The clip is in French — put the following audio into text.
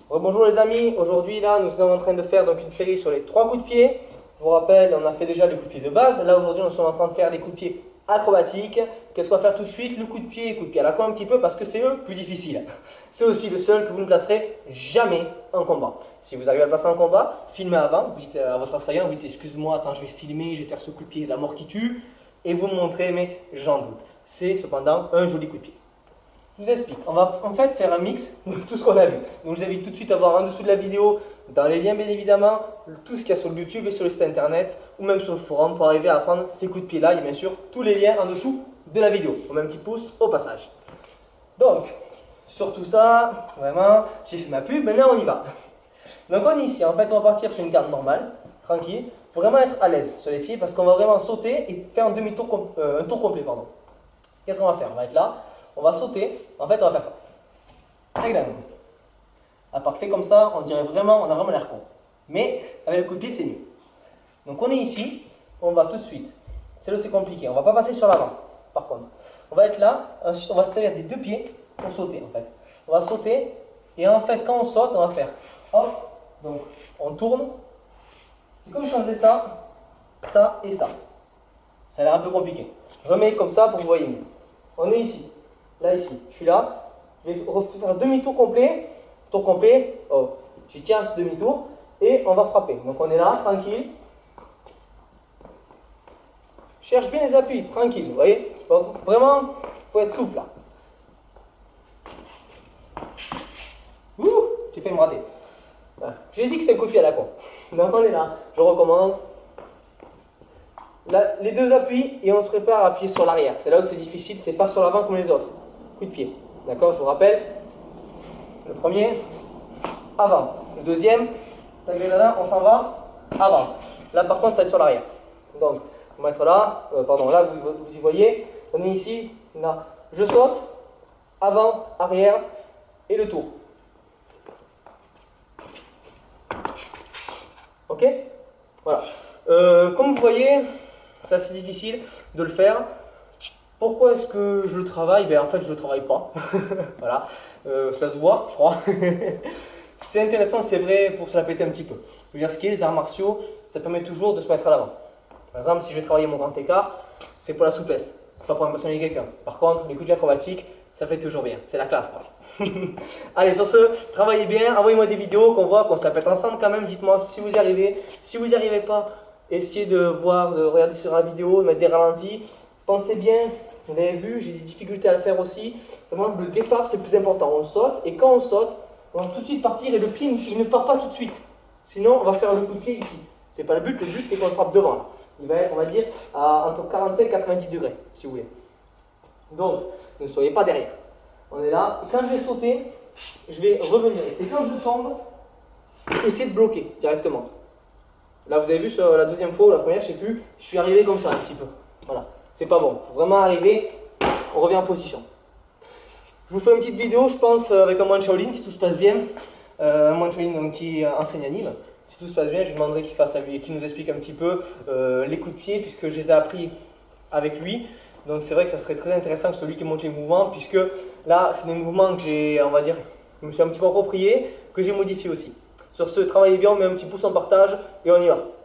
Bonjour les amis, aujourd'hui là nous sommes en train de faire donc une série sur les 3 coups de pied. Je vous rappelle, on a fait déjà les coups de pied de base. Là aujourd'hui nous sommes en train de faire les coups de pied acrobatiques. Qu'est-ce qu'on va faire tout de suite? Le coup de pied à la con un petit peu parce que c'est eux plus difficiles. C'est aussi le seul que vous ne placerez jamais en combat. Si vous arrivez à le placer en combat, filmez avant, vous dites à votre assaillant, vous dites excuse-moi, attends je vais filmer, je vais faire ce coup de pied, la mort qui tue, et vous me montrez, mais j'en doute. C'est cependant un joli coup de pied. Je vous explique, on va en fait faire un mix de tout ce qu'on a vu. Donc je vous invite tout de suite à voir en dessous de la vidéo, dans les liens bien évidemment, tout ce qu'il y a sur le YouTube et sur le site internet, ou même sur le forum pour arriver à apprendre ces coups de pied là. Il y a bien sûr tous les liens en dessous de la vidéo. On met un petit pouce au passage. Donc, sur tout ça, vraiment, j'ai fait ma pub, maintenant on y va. Donc on est ici, en fait on va partir sur une garde normale, tranquille, faut vraiment être à l'aise sur les pieds parce qu'on va vraiment sauter et faire un demi-tour, un tour complet, pardon. Qu'est-ce qu'on va faire? On va être là. On va sauter, en fait on va faire ça. À part fait comme ça, on dirait vraiment, on a vraiment l'air con. Mais avec le coup de pied c'est mieux. Donc on est ici, on va tout de suite. C'est là où c'est compliqué, on ne va pas passer sur l'avant. Par contre, on va être là, ensuite on va se servir des deux pieds pour sauter en fait. On va sauter et en fait quand on saute, on va faire hop, donc on tourne. C'est comme si on faisait ça, ça et ça. Ça a l'air un peu compliqué. Je remets comme ça pour que vous voyez mieux. On est ici. Là, ici, je suis là, je vais refaire un demi-tour complet, oh, je tiens ce demi-tour et on va frapper. Donc on est là, tranquille. Cherche bien les appuis, tranquille, vous voyez. Vraiment, il faut être souple là. Ouh, j'ai fait me rater. Voilà. J'ai dit que c'est un coup de pied à la con. Donc on est là, je recommence. Là, les deux appuis et on se prépare à appuyer sur l'arrière. C'est là où c'est difficile, c'est pas sur l'avant comme les autres. Coup de pied. D'accord, je vous rappelle. Le premier, avant. Le deuxième, on s'en va, avant. Là par contre, ça va être sur l'arrière. Donc, on va être là, pardon, là vous y voyez. On est ici, là. Je saute, avant, arrière et le tour. Ok? Voilà. Comme vous voyez, c'est assez difficile de le faire. Pourquoi est-ce que je le travaille? En fait, je ne le travaille pas. Voilà. Ça se voit, je crois. C'est intéressant, c'est vrai, pour se la péter un petit peu. Je veux dire, ce qui est les arts martiaux, ça permet toujours de se mettre à l'avant. Par exemple, si je vais travailler mon grand écart, c'est pour la souplesse. C'est pas pour impressionner quelqu'un. Par contre, les coups de pied acrobatiques, ça fait toujours bien. C'est la classe, quoi. Allez, sur ce, travaillez bien. Envoyez-moi des vidéos qu'on voit, qu'on se la pète ensemble quand même. Dites-moi si vous y arrivez. Si vous n'y arrivez pas, essayez de voir, de regarder sur la vidéo, de mettre des ralentis. Pensez bien, vous l'avez vu, j'ai des difficultés à le faire aussi. Vraiment, le départ, c'est le plus important. On saute et quand on saute, on va tout de suite partir et le pied, il ne part pas tout de suite. Sinon, on va faire le coup de pied ici. C'est pas le but c'est qu'on le frappe devant. Là. Il va être, on va dire, à entre 45 et 90 degrés, si vous voulez. Donc, ne soyez pas derrière. On est là, et quand je vais sauter, je vais revenir. Et quand je tombe, essayez de bloquer directement. Là, vous avez vu sur la deuxième fois ou la première, je ne sais plus, je suis arrivé comme ça un petit peu. Voilà. C'est pas bon, il faut vraiment arriver, on revient en position. Je vous fais une petite vidéo, je pense, avec un moine Shaolin, si tout se passe bien. Un moine Shaolin donc, qui enseigne à Nîmes. Si tout se passe bien, je lui demanderai qu'il nous explique un petit peu les coups de pied, puisque je les ai appris avec lui. Donc c'est vrai que ça serait très intéressant que ce soit lui qui montre les mouvements, puisque là, c'est des mouvements que j'ai, on va dire, je me suis un petit peu approprié, que j'ai modifié aussi. Sur ce, travaillez bien, on met un petit pouce en partage et on y va.